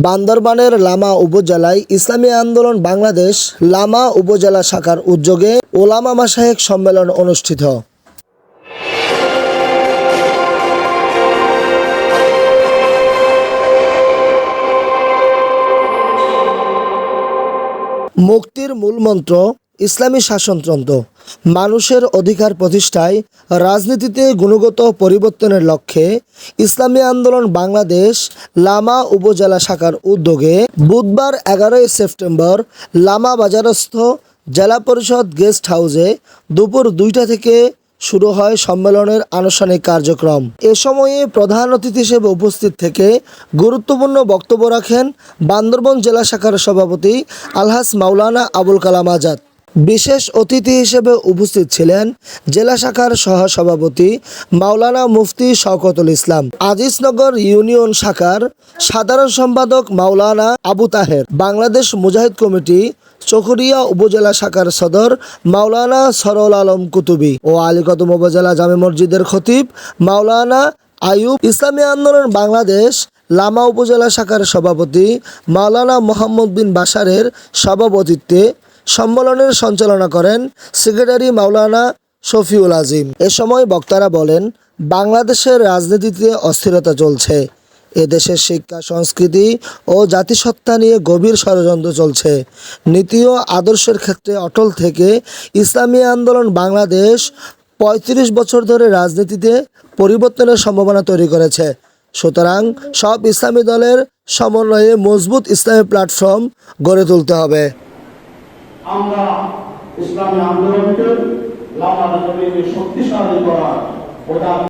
বান্দরবানের লামা উপজেলায় ইসলামী আন্দোলন বাংলাদেশ লামা উপজেলা শাখার উদ্যোগে ওলামা মাশায়েখ সম্মেলন অনুষ্ঠিত। মুক্তির মূলমন্ত্র ইসলামী শাসনতন্ত্র, মানুষের অধিকার প্রতিষ্ঠায় রাজনীতিতে গুণগত পরিবর্তনের লক্ষ্যে ইসলামী আন্দোলন বাংলাদেশ লামা উপজেলা শাখার উদ্যোগে বুধবার 11 সেপ্টেম্বর লামা বাজারস্থ জেলা পরিষদ গেস্ট হাউসে দুপুর 2টা থেকে শুরু হয় সম্মেলনের আনুষ্ঠানিক কার্যক্রম। এ সময়ে প্রধান অতিথি হিসেবে উপস্থিত থেকে গুরুত্বপূর্ণ বক্তব্য রাখেন বান্দরবান জেলা শাখার সভাপতি আলহাজ মাওলানা আবুল কালাম আজাদ। বিশেষ অতিথি হিসেবে উপস্থিত ছিলেন জেলা শাখার সহসভাপতি মাওলানা মুফতি শওকতুল ইসলাম, আজিজনগর ইউনিয়ন শাখার সাধারণ সম্পাদক মাওলানা আবু তাহের, বাংলাদেশ মুজাহিদ কমিটি চকরিয়া উপজেলা শাখার সদর মাওলানা সরল আলম কুতুবী ও আলীকদম উপজেলা জামে মসজিদের খতিব মাওলানা আয়ুব, ইসলামী আন্দোলন বাংলাদেশ লামা উপজেলা শাখার সভাপতি মাওলানা মোহাম্মদ বিন বাশারের সভাপতিত্বে সম্মেলনের সঞ্চালনা করেন সেক্রেটারি মাওলানা শফিউল আজিম। এ সময় বক্তারা বলেন, বাংলাদেশের রাজনীতিতে অস্থিরতা চলছে। এদেশের শিক্ষা, সংস্কৃতি ও জাতিসত্তা নিয়ে গভীর ষড়যন্ত্র চলছে। নীতি ও আদর্শের ক্ষেত্রে অটল থেকে ইসলামী আন্দোলন বাংলাদেশ 35 বছর ধরে রাজনীতিতে পরিবর্তনের সম্ভাবনা তৈরি করেছে। সুতরাং সব ইসলামী দলের সমন্বয়ে মজবুত ইসলামী প্ল্যাটফর্ম গড়ে তুলতে হবে। আমরা ইসলামী আন্দোলনকে লামা শক্তিশালী করার